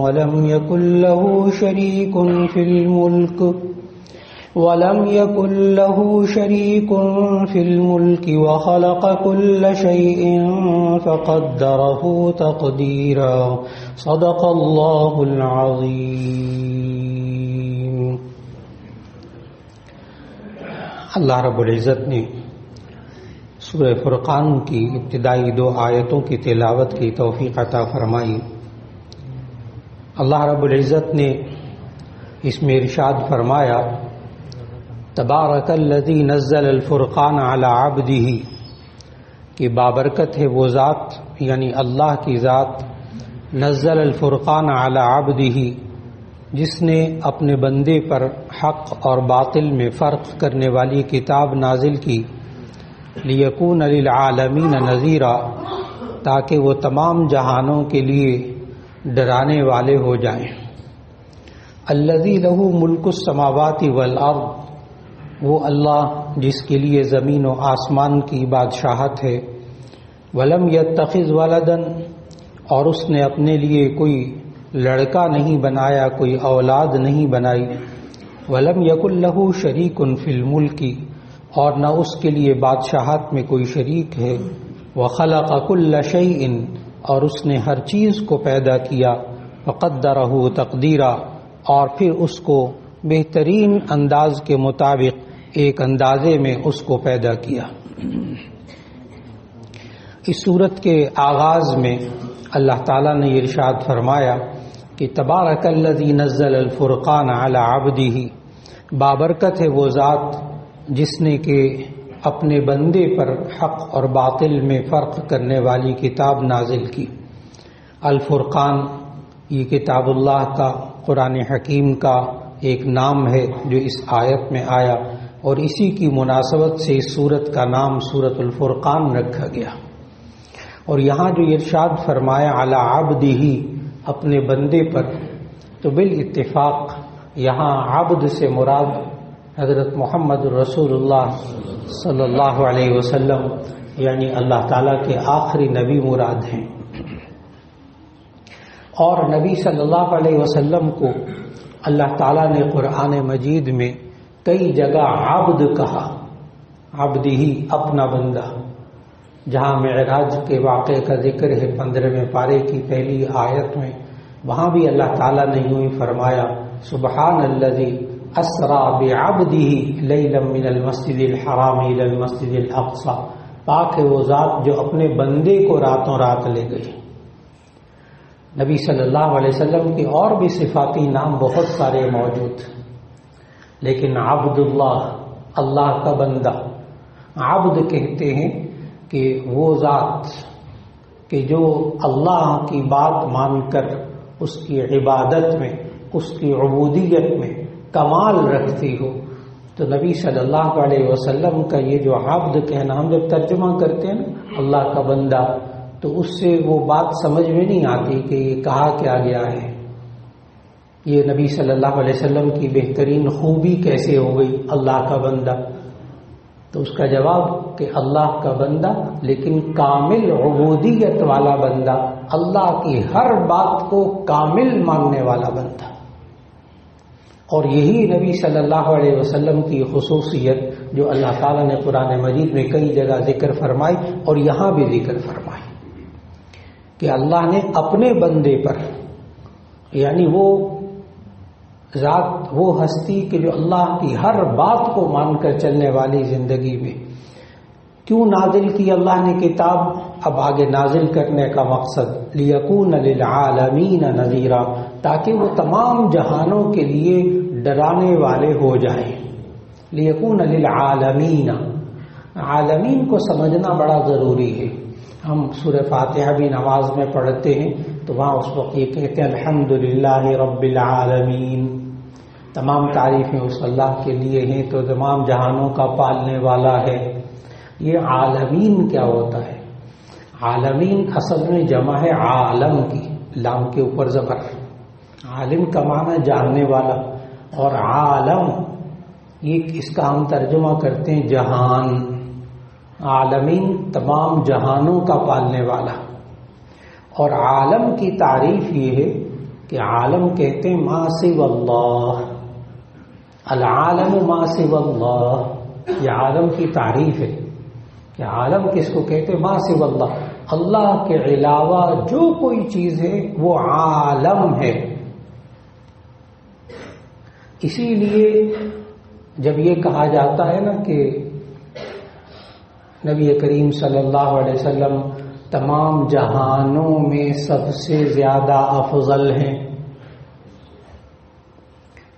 ولم يكن له شريك في الملك وخلق كل شيء فقدره تقديرا صدق الله العظيم۔ اللہ رب العزت نے سورہ فرقان کی ابتدائی 2 آیتوں کی تلاوت کی توفیق عطا فرمائی۔ اللہ رب العزت نے اس میں ارشاد فرمایا تبارک الذی نزل الفرقان علی عبدہ، کہ بابرکت ہے وہ ذات یعنی اللہ کی ذات نزل الفرقان علی عبدہ، جس نے اپنے بندے پر حق اور باطل میں فرق کرنے والی کتاب نازل کی، لیکون للعالمین نذیرا، تاکہ وہ تمام جہانوں کے لیے ڈرانے والے ہو جائیں۔ الذی لہ ملک السماوات والارض، وہ اللہ جس کے لیے زمین و آسمان کی بادشاہت ہے، ولم یتخذ ولدا، اور اس نے اپنے لیے کوئی لڑکا نہیں بنایا، کوئی اولاد نہیں بنائی، ولم یکن لہ شریک فی الملک، اور نہ اس کے لیے بادشاہت میں کوئی شریک ہے، وخلق کل شیء، اور اس نے ہر چیز کو پیدا کیا، فقدرہ تقدیرا، اور پھر اس کو بہترین انداز کے مطابق ایک اندازے میں اس کو پیدا کیا۔ اس صورت کے آغاز میں اللہ تعالیٰ نے ارشاد فرمایا کہ تبارک الذی نزل الفرقان علی عبدہ، بابرکت ہے وہ ذات جس نے کہ اپنے بندے پر حق اور باطل میں فرق کرنے والی کتاب نازل کی۔ الفرقان یہ کتاب اللہ کا، قرآن حکیم کا ایک نام ہے جو اس آیت میں آیا، اور اسی کی مناسبت سے اس سورت کا نام سورۃ الفرقان رکھا گیا۔ اور یہاں جو ارشاد فرمایا علی عبدہ، اپنے بندے پر، تو بالاتفاق یہاں عبد سے مراد حضرت محمد رسول اللہ صلی اللہ علیہ وسلم یعنی اللہ تعالیٰ کے آخری نبی مراد ہیں۔ اور نبی صلی اللہ علیہ وسلم کو اللہ تعالیٰ نے قرآن مجید میں کئی جگہ عبد کہا، عبد ہی اپنا بندہ۔ جہاں معراج کے واقعے کا ذکر ہے 15ویں پارے کی پہلی آیت میں، وہاں بھی اللہ تعالیٰ نے یوں ہی فرمایا سبحان الذی اسریٰ بعبدہ لیلا من المسجد الحرام الی المسجد الاقصی، پاک ہے وہ ذات جو اپنے بندے کو راتوں رات لے گئی۔ نبی صلی اللہ علیہ وسلم کے اور بھی صفاتی نام بہت سارے موجود، لیکن عبد اللہ کا بندہ، عبد کہتے ہیں کہ وہ ذات کہ جو اللہ کی بات مان کر اس کی عبادت میں، اس کی عبودیت میں کمال رکھتی ہو۔ تو نبی صلی اللہ علیہ وسلم کا یہ جو عبد کہنا، ہم جب ترجمہ کرتے ہیں اللہ کا بندہ، تو اس سے وہ بات سمجھ میں نہیں آتی کہ یہ کہا کیا گیا ہے، یہ نبی صلی اللہ علیہ وسلم کی بہترین خوبی کیسے ہو گئی اللہ کا بندہ؟ تو اس کا جواب کہ اللہ کا بندہ لیکن کامل عبودیت والا بندہ، اللہ کی ہر بات کو کامل ماننے والا بندہ۔ اور یہی نبی صلی اللہ علیہ وسلم کی خصوصیت جو اللہ تعالیٰ نے قرآن مجید میں کئی جگہ ذکر فرمائی اور یہاں بھی ذکر فرمائی کہ اللہ نے اپنے بندے پر، یعنی وہ ذات، وہ ہستی کہ جو اللہ کی ہر بات کو مان کر چلنے والی زندگی میں، کیوں نازل کی اللہ نے کتاب؟ اب آگے نازل کرنے کا مقصد لیکون للعالمین نذیرا، تاکہ وہ تمام جہانوں کے لیے ڈرانے والے ہو جائیں۔ لیکون للعالمین، عالمین کو سمجھنا بڑا ضروری ہے۔ ہم سورہ فاتحہ بھی نماز میں پڑھتے ہیں تو وہاں اس وقت یہ کہتے ہیں الحمدللہ رب العالمین، تمام تعریفیں اس اللہ کے لیے ہیں تو تمام جہانوں کا پالنے والا ہے۔ یہ عالمین کیا ہوتا ہے؟ عالمین اصل میں جمع ہے عالم کی، لام کے اوپر زبر، عالم کا معنی جاننے والا، اور عالم یہ اس کا ہم ترجمہ کرتے ہیں جہان۔ عالمین تمام جہانوں کا پالنے والا۔ اور عالم کی تعریف یہ ہے کہ عالم کہتے ہیں ما سوى اللہ، العالم ما سوى اللہ، یہ عالم کی تعریف ہے کہ عالم کس کو کہتے ہیں؟ ما سوى اللہ، اللہ کے علاوہ جو کوئی چیز ہے وہ عالم ہے۔ اسی لیے جب یہ کہا جاتا ہے نا کہ نبی کریم صلی اللہ علیہ وسلم تمام جہانوں میں سب سے زیادہ افضل ہیں،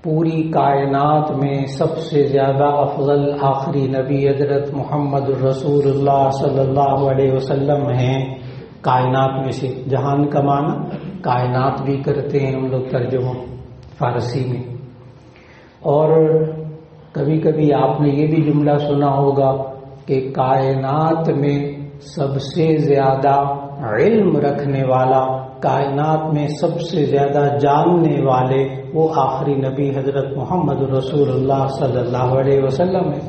پوری کائنات میں سب سے زیادہ افضل آخری نبی حضرت محمد رسول اللہ صلی اللہ علیہ وسلم ہیں کائنات میں سے۔ جہان کا معنی کائنات بھی کرتے ہیں ہم لوگ ترجمہ فارسی میں۔ اور کبھی کبھی آپ نے یہ بھی جملہ سنا ہوگا کہ کائنات میں سب سے زیادہ علم رکھنے والا، کائنات میں سب سے زیادہ جاننے والے وہ آخری نبی حضرت محمد رسول اللہ صلی اللہ علیہ وسلم ہے۔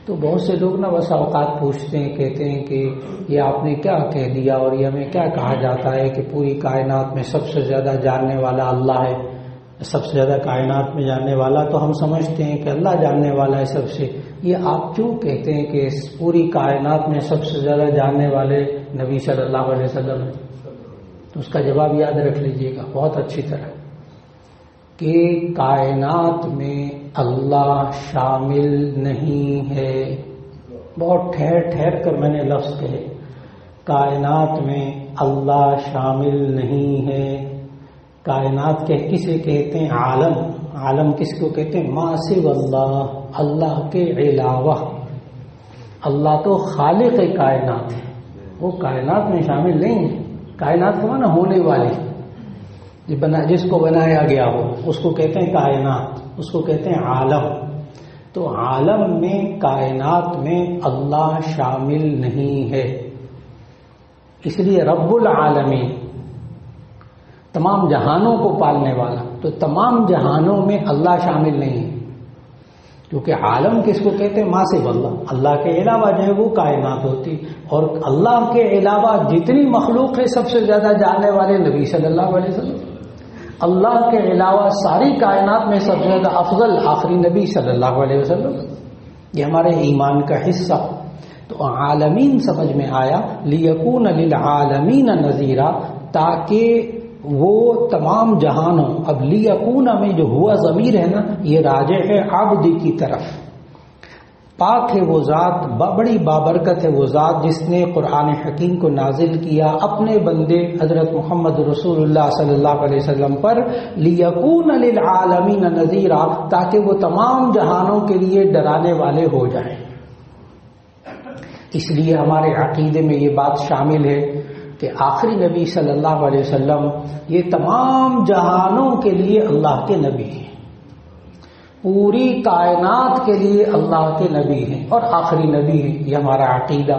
تو بہت سے لوگ نا بس اوقات پوچھتے ہیں، کہتے ہیں کہ یہ آپ نے کیا کہہ دیا اور یہ ہمیں کیا کہا جاتا ہے کہ پوری کائنات میں سب سے زیادہ جاننے والا اللہ ہے، سب سے زیادہ کائنات میں جاننے والا تو ہم سمجھتے ہیں کہ اللہ جاننے والا ہے سب سے، یہ آپ کیوں کہتے ہیں کہ پوری کائنات میں سب سے زیادہ جاننے والے نبی صلی اللہ علیہ وسلم ہیں؟ تو اس کا جواب یاد رکھ لیجئے گا بہت اچھی طرح کہ کائنات میں اللہ شامل نہیں ہے۔ بہت ٹھہر ٹھہر کر میں نے لفظ کہے، کائنات میں اللہ شامل نہیں ہے۔ کائنات کسے کہتے ہیں؟ عالم۔ عالم کس کو کہتے ہیں؟ ما سوى اللہ، اللہ کے علاوہ۔ اللہ تو خالق کائنات ہے، وہ کائنات میں شامل نہیں ہے۔ کائنات کو نا ہونے والی، جس کو بنایا گیا ہو اس کو کہتے ہیں کائنات، اس کو کہتے ہیں عالم۔ تو عالم میں، کائنات میں اللہ شامل نہیں ہے، اس لیے رب العالمین، تمام جہانوں کو پالنے والا، تو تمام جہانوں میں اللہ شامل نہیں ہے، کیونکہ عالم کس کو کہتے ہیں؟ ما سوى اللہ، اللہ کے علاوہ جو ہے وہ کائنات ہوتی، اور اللہ کے علاوہ جتنی مخلوق ہے سب سے زیادہ جاننے والے نبی صلی اللہ علیہ وسلم، اللہ کے علاوہ ساری کائنات میں سب سے زیادہ افضل آخری نبی صلی اللہ علیہ وسلم۔ یہ ہمارے ایمان کا حصہ۔ تو عالمین سمجھ میں آیا، لیکون للعالمین نذیرا، تاکہ وہ تمام جہانوں، اب لیکون میں جو ہوا ضمیر ہے نا یہ راجع ہے عبد کی طرف۔ پاک ہے وہ ذات، بڑی بابرکت ہے وہ ذات جس نے قرآن حکیم کو نازل کیا اپنے بندے حضرت محمد رسول اللہ صلی اللہ علیہ وسلم پر، لیکون للعالمین نذیرا، تاکہ وہ تمام جہانوں کے لیے ڈرانے والے ہو جائیں۔ اس لیے ہمارے عقیدے میں یہ بات شامل ہے کہ آخری نبی صلی اللہ علیہ وسلم یہ تمام جہانوں کے لیے اللہ کے نبی ہیں، پوری کائنات کے لیے اللہ کے نبی ہیں اور آخری نبی ہیں، یہ ہمارا عقیدہ۔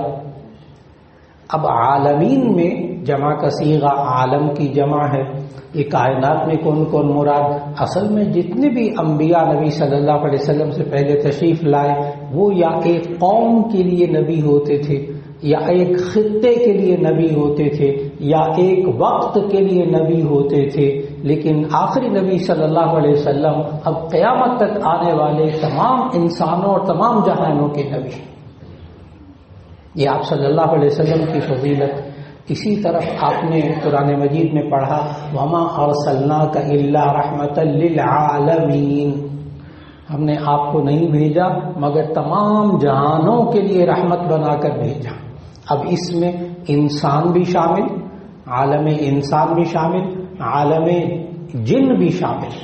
اب عالمین میں جمع کا صیغہ عالم کی جمع ہے، یہ کائنات میں کون کون مراد؟ اصل میں جتنے بھی انبیاء نبی صلی اللہ علیہ وسلم سے پہلے تشریف لائے وہ یا ایک قوم کے لیے نبی ہوتے تھے، یا ایک خطے کے لیے نبی ہوتے تھے، یا ایک وقت کے لیے نبی ہوتے تھے، لیکن آخری نبی صلی اللہ علیہ وسلم اب قیامت تک آنے والے تمام انسانوں اور تمام جہانوں کے نبی ہیں۔ یہ آپ صلی اللہ علیہ وسلم کی فضیلت۔ اسی طرف آپ نے قرآن مجید میں پڑھا وَمَا أَرْسَلْنَاكَ إِلَّا رَحْمَةً لِلْعَالَمِينَ، ہم نے آپ کو نہیں بھیجا مگر تمام جہانوں کے لیے رحمت بنا کر بھیجا۔ اب اس میں انسان بھی شامل، عالم انسان بھی شامل، عالم جن بھی شامل۔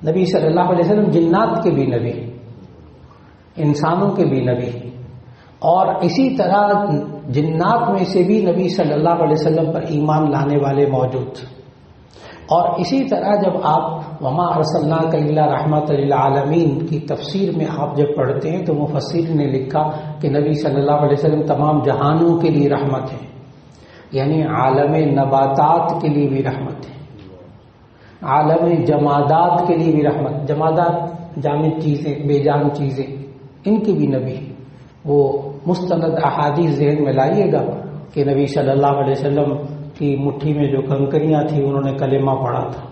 نبی صلی اللہ علیہ وسلم جنات کے بھی نبی، انسانوں کے بھی نبی، اور اسی طرح جنات میں سے بھی نبی صلی اللہ علیہ وسلم پر ایمان لانے والے موجود۔ اور اسی طرح جب آپ وما ارسلناک الا رحمۃ للعالمین کی تفسیر میں آپ جب پڑھتے ہیں تو مفسر نے لکھا کہ نبی صلی اللہ علیہ وسلم تمام جہانوں کے لیے رحمت ہے، یعنی عالم نباتات کے لیے بھی رحمت ہے، عالم جمادات کے لیے بھی رحمت، جمادات جامد چیزیں، بے جان چیزیں، ان کی بھی نبی۔ وہ مستند احادیث ذہن میں لائیے گا کہ نبی صلی اللہ علیہ وسلم کی مٹھی میں جو کنکریاں تھیں انہوں نے کلمہ پڑھا تھا،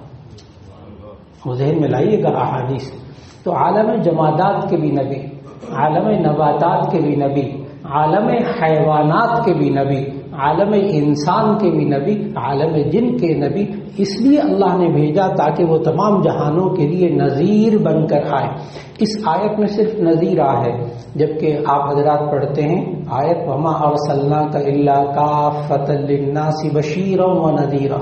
وہ ذہن میں لائیے گا احادیث. تو عالم جمادات کے بھی نبی، عالم نباتات کے بھی نبی، عالم حیوانات کے بھی نبی، عالم انسان کے بھی نبی، عالم جن کے نبی اس لیے اللہ نے بھیجا تاکہ وہ تمام جہانوں کے لیے نذیر بن کر آئے. اس آیت میں صرف نذیر ہے، جبکہ آپ حضرات پڑھتے ہیں آیت وما ارسلناک الا کافۃ للناس بشیرا ونذیرا،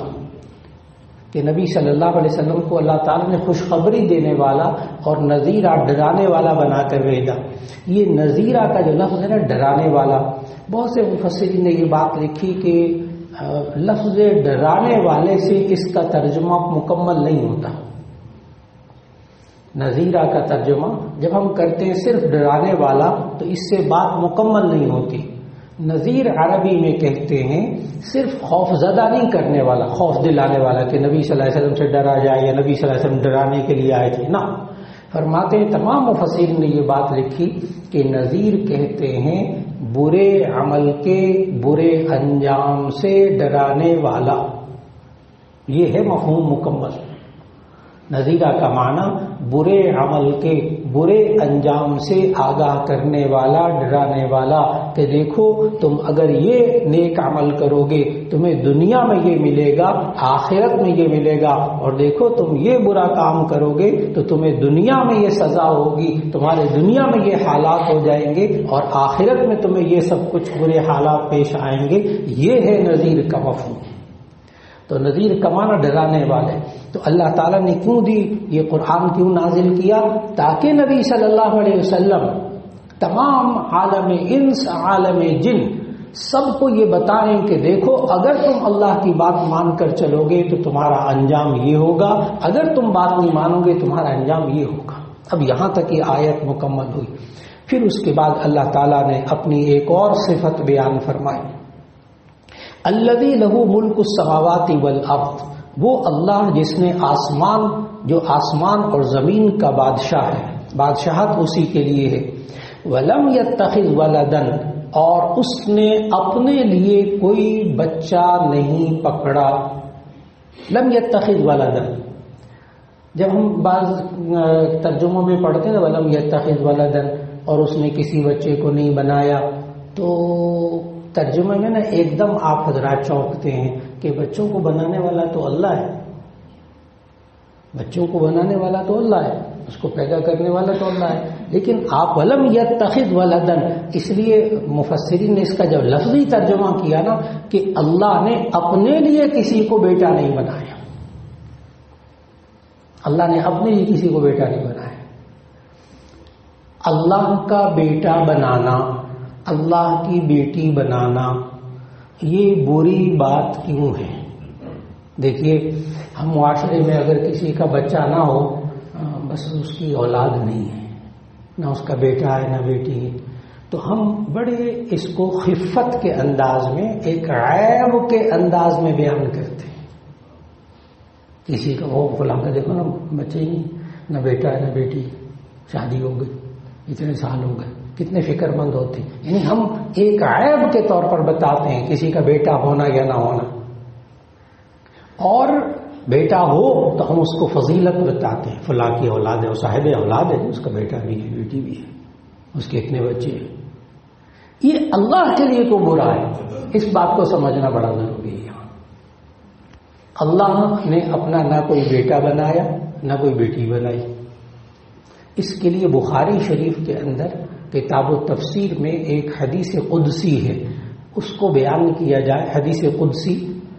کہ نبی صلی اللہ علیہ وسلم کو اللہ تعالیٰ نے خوشخبری دینے والا اور نذیرہ ڈرانے والا بنا کر بھیجا. یہ نذیرہ کا جو لفظ ہے نا، ڈرانے والا، بہت سے مفسرین نے یہ بات لکھی کہ لفظ ڈرانے والے سے اس کا ترجمہ مکمل نہیں ہوتا. نذیرہ کا ترجمہ جب ہم کرتے ہیں صرف ڈرانے والا تو اس سے بات مکمل نہیں ہوتی. نذیر عربی میں کہتے ہیں صرف خوف زدہ نہیں کرنے والا، خوف دلانے والا کہ نبی صلی اللہ علیہ وسلم سے ڈرا جائے یا نبی صلی اللہ علیہ وسلم ڈرانے کے لیے آئے تھے. نہ، فرماتے ہیں تمام مفسرین نے یہ بات لکھی کہ نذیر کہتے ہیں برے عمل کے برے انجام سے ڈرانے والا. یہ ہے مفہوم مکمل. نذیرہ کا معنی برے عمل کے برے انجام سے آگاہ کرنے والا، ڈرانے والا، کہ دیکھو تم اگر یہ نیک عمل کرو گے تمہیں دنیا میں یہ ملے گا، آخرت میں یہ ملے گا، اور دیکھو تم یہ برا کام کرو گے تو تمہیں دنیا میں یہ سزا ہوگی، تمہارے دنیا میں یہ حالات ہو جائیں گے اور آخرت میں تمہیں یہ سب کچھ برے حالات پیش آئیں گے. یہ ہے نذیر کا مفہوم. تو نذیر کا معنی ڈرانے والے. تو اللہ تعالیٰ نے کیوں دی یہ قرآن، کیوں نازل کیا؟ تاکہ نبی صلی اللہ علیہ وسلم تمام عالم انس عالم جن سب کو یہ بتائیں کہ دیکھو اگر تم اللہ کی بات مان کر چلو گے تو تمہارا انجام یہ ہوگا، اگر تم بات نہیں مانو گے تمہارا انجام یہ ہوگا. اب یہاں تک یہ آیت مکمل ہوئی. پھر اس کے بعد اللہ تعالیٰ نے اپنی ایک اور صفت بیان فرمائی، الذی لہ ملک السماوات والارض، وہ اللہ جس نے جو آسمان اور زمین کا بادشاہ ہے، بادشاہت اسی کے لیے ہے. ولم یتخذ ولدا، اور اس نے اپنے لیے کوئی بچہ نہیں پکڑا. لم یتخذ ولدا، جب ہم بعض ترجموں میں پڑھتے ہیں ولم یتخذ ولدا اور اس نے کسی بچے کو نہیں بنایا، تو ترجمے میں نا ایک دم آپ حضرات چونکتے ہیں کہ بچوں کو بنانے والا تو اللہ ہے، بچوں کو بنانے والا تو اللہ ہے، اس کو پیدا کرنے والا تو اللہ ہے. لیکن آپ ولم یتخذ ولدن، اس لیے مفسرین نے اس کا جب لفظی ترجمہ کیا نا کہ اللہ نے اپنے لیے کسی کو بیٹا نہیں بنایا، اللہ نے اپنے لیے کسی کو بیٹا نہیں بنایا. اللہ کا بیٹا بنانا، اللہ کی بیٹی بنانا، یہ بری بات کیوں ہے؟ دیکھیے ہم معاشرے میں اگر کسی کا بچہ نہ ہو، بس اس کی اولاد نہیں ہے، نہ اس کا بیٹا ہے نہ بیٹی ہے، تو ہم بڑے اس کو خفت کے انداز میں، ایک عیب کے انداز میں بیان کرتے ہیں. کسی کا وہ فلاں کا دیکھو نا بچے ہی نہیں، نہ بیٹا ہے نہ بیٹی، شادی ہو گئی، اتنے سال ہو گئے، کتنے فکر مند ہوتے ہیں. یعنی ہم ایک عیب کے طور پر بتاتے ہیں کسی کا بیٹا ہونا یا نہ ہونا، اور بیٹا ہو تو ہم اس کو فضیلت بتاتے ہیں، فلاں کی اولاد ہے، وہ صاحب اولاد ہے، اس کا بیٹا بھی ہے بیٹی بھی ہے، اس کے اتنے بچے ہیں. یہ اللہ کے لیے تو برا ہے، اس بات کو سمجھنا بڑا ضروری ہے. اللہ نے اپنا نہ کوئی بیٹا بنایا نہ کوئی بیٹی بنائی. اس کے لیے بخاری شریف کے اندر کتاب و تفسیر میں ایک حدیث قدسی ہے، اس کو بیان کیا جائے. حدیث قدسی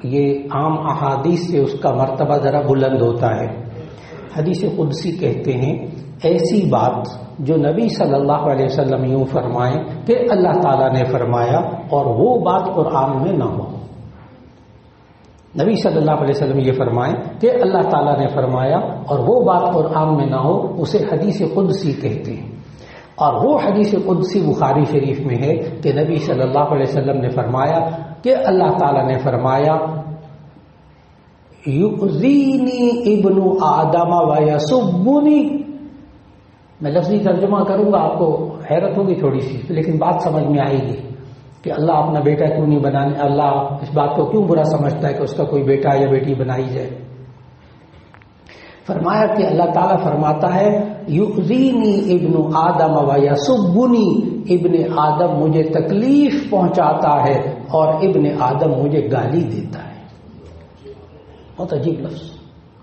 یہ عام احادیث سے اس کا مرتبہ ذرا بلند ہوتا ہے. حدیث قدسی کہتے ہیں ایسی بات جو نبی صلی اللہ علیہ وسلم یوں فرمائیں کہ اللہ تعالیٰ نے فرمایا اور وہ بات قرآن میں نہ ہو. نبی صلی اللہ علیہ وسلم یہ فرمائیں کہ اللہ تعالیٰ نے فرمایا اور وہ بات قرآن میں نہ ہو، اسے حدیث قدسی کہتے ہیں. اور وہ حدیث قدسی بخاری شریف میں ہے کہ نبی صلی اللہ علیہ وسلم نے فرمایا کہ اللہ تعالیٰ نے فرمایا یؤذینی ابن آدم ویسبنی. میں لفظی ترجمہ کروں گا، آپ کو حیرت ہوگی تھوڑی سی، لیکن بات سمجھ میں آئے گی کہ اللہ اپنا بیٹا کیوں نہیں بنانے، اللہ اس بات کو کیوں برا سمجھتا ہے کہ اس کا کوئی بیٹا یا بیٹی بنائی جائے. فرمایا کہ اللہ تعالیٰ فرماتا ہے یؤذینی ابن آدم و یسبنی، ابن آدم مجھے تکلیف پہنچاتا ہے اور ابن آدم مجھے گالی دیتا ہے. بہت عجیب لفظ،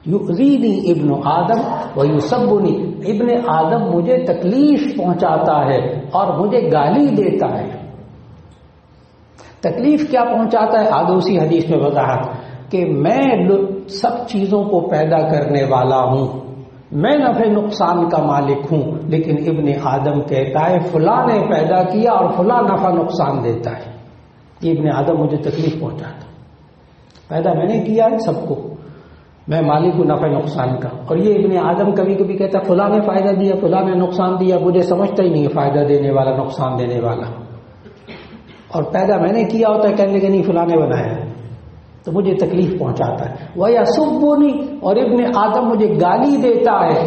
یؤذینی ابن آدم و یسبنی، ابن آدم مجھے تکلیف پہنچاتا ہے اور مجھے گالی دیتا ہے. تکلیف کیا پہنچاتا ہے؟ آگے اسی حدیث میں وضاحت کہ میں سب چیزوں کو پیدا کرنے والا ہوں، میں نفع نقصان کا مالک ہوں، لیکن ابن آدم کہتا ہے فلاں نے پیدا کیا اور فلاں نفع نقصان دیتا ہے. یہ ابن آدم مجھے تکلیف پہنچاتا. پیدا میں نے کیا ہے سب کو، میں مالک ہوں نفع نقصان کا، اور یہ ابن آدم کبھی کبھی کہتا ہے فلاں نے فائدہ دیا، فلاں نے نقصان دیا، مجھے سمجھتا ہی نہیں ہے فائدہ دینے والا نقصان دینے والا. اور پیدا میں نے کیا ہوتا ہے، کہنے کہ نہیں فلاں نے بنایا ہے، تو مجھے تکلیف پہنچاتا ہے. وَيَسُبُّنِي، اور ابن آدم مجھے گالی دیتا ہے.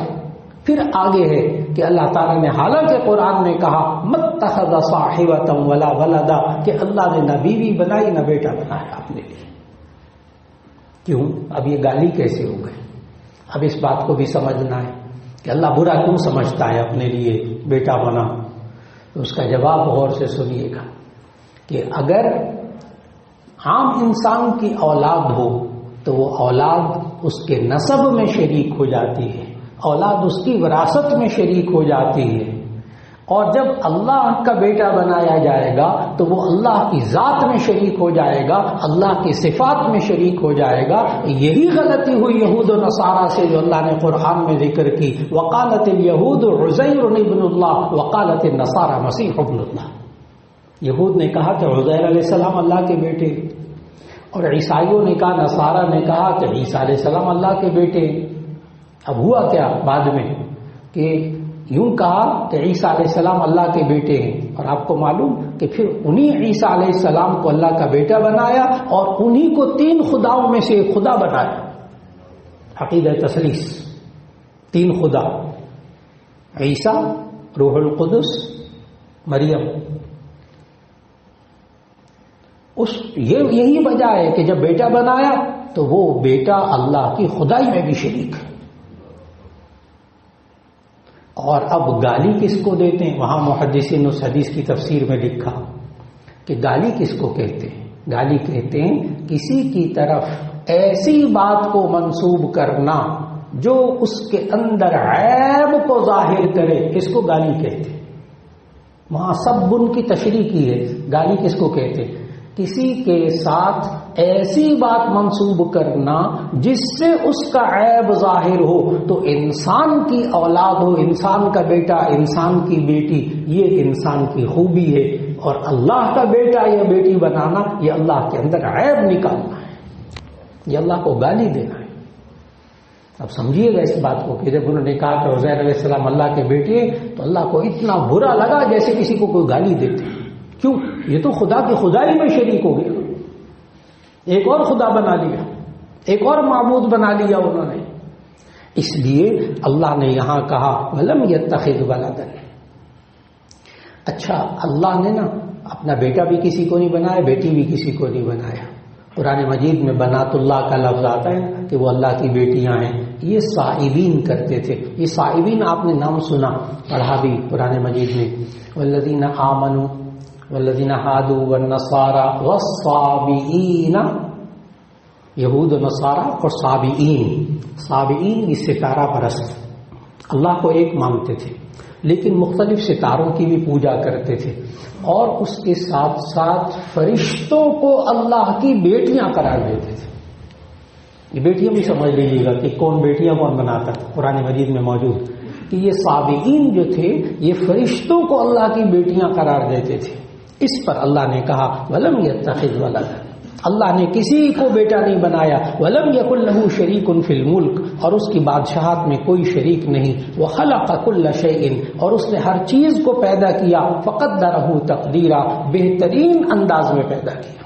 پھر آگے ہے کہ اللہ تعالیٰ نے حالانکہ قرآن میں کہا مَتَّخَذَ صَاحِبَةً وَلَا وَلَدًا، کہ اللہ نے نہ بیوی بنائی نہ بیٹا بنایا اپنے لیے. کیوں؟ اب یہ گالی کیسے ہو گئے؟ اب اس بات کو بھی سمجھنا ہے کہ اللہ برا کیوں سمجھتا ہے اپنے لیے بیٹا بنا. تو اس کا جواب غور سے سنیے گا کہ اگر عام انسان کی اولاد ہو تو وہ اولاد اس کے نسب میں شریک ہو جاتی ہے، اولاد اس کی وراثت میں شریک ہو جاتی ہے. اور جب اللہ کا بیٹا بنایا جائے گا تو وہ اللہ کی ذات میں شریک ہو جائے گا، اللہ کی صفات میں شریک ہو جائے گا. یہی غلطی ہوئی یہود و نصارہ سے جو اللہ نے قرآن میں ذکر کی. وقالت الیہود عزیر ابن اللہ وقالت النصارى مسیح ابن اللہ. یہود نے کہا کہ عزیر علیہ السلام اللہ کے بیٹے، اور عیسائیوں نے کہا، نصارہ نے کہا کہ عیسیٰ علیہ السلام اللہ کے بیٹے. اب ہوا کیا بعد میں کہ یوں کہا کہ عیسیٰ علیہ السلام اللہ کے بیٹے ہیں، اور آپ کو معلوم کہ پھر انہی عیسیٰ علیہ السلام کو اللہ کا بیٹا بنایا اور انہی کو 3 خداؤں میں سے ایک خدا بنایا. عقیدہ تثلیث، 3 خدا، عیسیٰ، روح القدس، مریم. یہی وجہ ہے کہ جب بیٹا بنایا تو وہ بیٹا اللہ کی خدائی میں بھی شریک ہے. اور اب گالی کس کو دیتے ہیں؟ وہاں محدثین اس حدیث کی تفسیر میں لکھا کہ گالی کس کو کہتے ہیں؟ گالی کہتے ہیں کسی کی طرف ایسی بات کو منسوب کرنا جو اس کے اندر عیب کو ظاہر کرے، اس کو گالی کہتے ہیں. وہاں سب ان کی تشریح کی ہے. گالی کس کو کہتے ہیں؟ کسی کے ساتھ ایسی بات منسوب کرنا جس سے اس کا عیب ظاہر ہو. تو انسان کی اولاد ہو، انسان کا بیٹا، انسان کی بیٹی، یہ انسان کی خوبی ہے. اور اللہ کا بیٹا یا بیٹی بنانا یہ اللہ کے اندر عیب نکالنا ہے، یہ اللہ کو گالی دینا ہے. اب سمجھیے گا اس بات کو کہ جب انہوں نے کہا کہ عزیر علیہ السلام اللہ کے بیٹے تو اللہ کو اتنا برا لگا جیسے کسی کو کوئی گالی دیتے. کیوں؟ یہ تو خدا کی خدائی میں شریک ہو گیا، ایک اور خدا بنا لیا، ایک اور معبود بنا لیا انہوں نے. اس لیے اللہ نے یہاں کہا وَلَمْ يَتَّخِذْ وَلَدًا. اچھا، اللہ نے نا اپنا بیٹا بھی کسی کو نہیں بنایا، بیٹی بھی کسی کو نہیں بنایا. قرآن مجید میں بنات اللہ کا لفظ آتا ہے کہ وہ اللہ کی بیٹیاں ہیں. یہ صائبین کرتے تھے. یہ صائبین آپ نے نام سنا، پڑھا بھی قرآن مجید میں. والذین آمنوا والذین ہادوا والنصارى والصابئین، یہود و نصارہ اور صابئین. صابئین یہ ستارہ پرست، اللہ کو ایک مانتے تھے لیکن مختلف ستاروں کی بھی پوجا کرتے تھے، اور اس کے ساتھ ساتھ فرشتوں کو اللہ کی بیٹیاں قرار دیتے تھے. یہ بیٹیاں بھی سمجھ لیجیے گا کہ کون بیٹیاں کون بناتا ہے. قرآن مجید میں موجود کہ یہ صابئین جو تھے یہ فرشتوں کو اللہ کی بیٹیاں قرار دیتے تھے. اس پر اللہ نے کہا وَلَمْ يَتَّخِذْ وَلَدًا. اللہ نے کسی کو بیٹا نہیں بنایا. وَلَمْ يَكُنْ لَهُ شَرِيكٌ فِي الْمُلْكِ، اور اس کی بادشاہت میں کوئی شریک نہیں. وَخَلَقَ كُلَّ شَيْءٍ، اور اس نے ہر چیز کو پیدا کیا. فَقَدَّرَهُ تَقْدِيرًا، بہترین انداز میں پیدا کیا.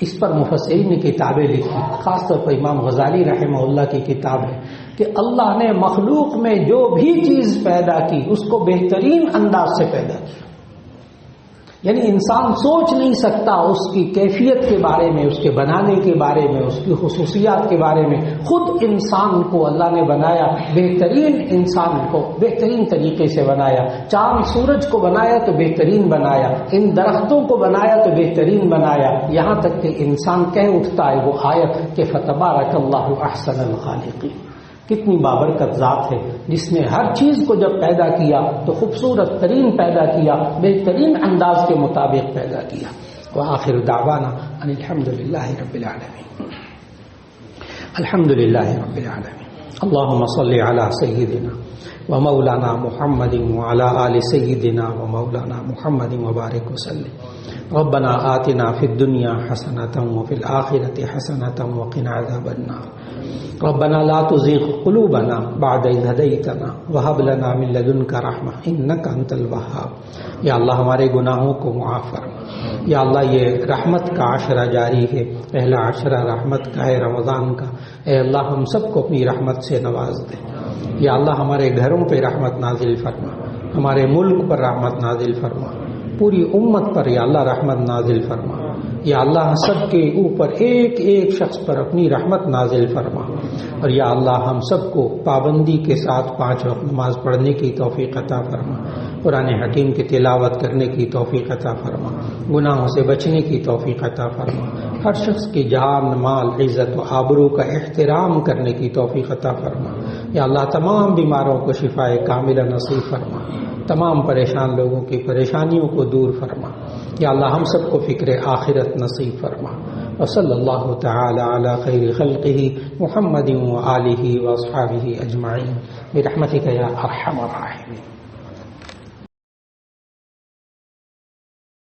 اس پر مفسرین نے کتابیں لکھی، خاص طور پر امام غزالی رحمہ اللہ کی کتاب ہے کہ اللہ نے مخلوق میں جو بھی چیز پیدا کی اس کو بہترین انداز سے پیدا کیا. یعنی انسان سوچ نہیں سکتا اس کی کیفیت کے بارے میں، اس کے بنانے کے بارے میں، اس کی خصوصیات کے بارے میں۔ خود انسان کو اللہ نے بنایا، بہترین انسان کو بہترین طریقے سے بنایا۔ چاند سورج کو بنایا تو بہترین بنایا، ان درختوں کو بنایا تو بہترین بنایا، یہاں تک کہ انسان کہہ اٹھتا ہے وہ آیت کہ فتبارک اللہ احسن الخالقین۔ کتنی بابرکت ذات ہے جس نے ہر چیز کو جب پیدا کیا تو خوبصورت ترین پیدا کیا، بہترین انداز کے مطابق پیدا کیا۔ وآخر دعوانا ان الحمد للہ رب العالمین۔ الحمد للہ رب العالمین۔ اللهم صل علی سیدنا ومولانا محمد وعلى آل سیدنا ومولانا محمد وبارک وسلم۔ ربنا آتنا فی الدنیا حسنۃ وفی الآخرۃ حسنۃ وقنا عذاب النار۔ ربنا لا تزغ قلوبنا بعد إذ هديتنا وهب لنا من لدنك رحمة إنك أنت الوهاب۔ یا اللہ ہمارے گناہوں کو معاف فرما۔ یا اللہ یہ رحمت کا عشرہ جاری ہے، پہلا عشرہ رحمت کا ہے رمضان کا، اے اللہ ہم سب کو اپنی رحمت سے نواز دے۔ یا اللہ ہمارے گھروں پہ رحمت نازل فرما، ہمارے ملک پر رحمت نازل فرما، پوری امت پر یا اللہ رحمت نازل فرما۔ یا اللہ سب کے اوپر ایک ایک شخص پر اپنی رحمت نازل فرما، اور یا اللہ ہم سب کو پابندی کے ساتھ 5 وقت نماز پڑھنے کی توفیق عطا فرما، قرآن حکیم کی تلاوت کرنے کی توفیق عطا فرما، گناہوں سے بچنے کی توفیق عطا فرما، ہر شخص کی جان مال عزت و آبرو کا احترام کرنے کی توفیق عطا فرما۔ یا اللہ تمام بیماروں کو شفائے کاملہ نصیب فرما، تمام پریشان لوگوں کی پریشانیوں کو دور فرما۔ یا اللہ ہم سب کو فکر آخرت نصیب فرما۔ وصلی اللہ تعالی علی خیر خلقہ محمد وآلہ واصحابہ اجمعین برحمتک یا ارحم الراحمین۔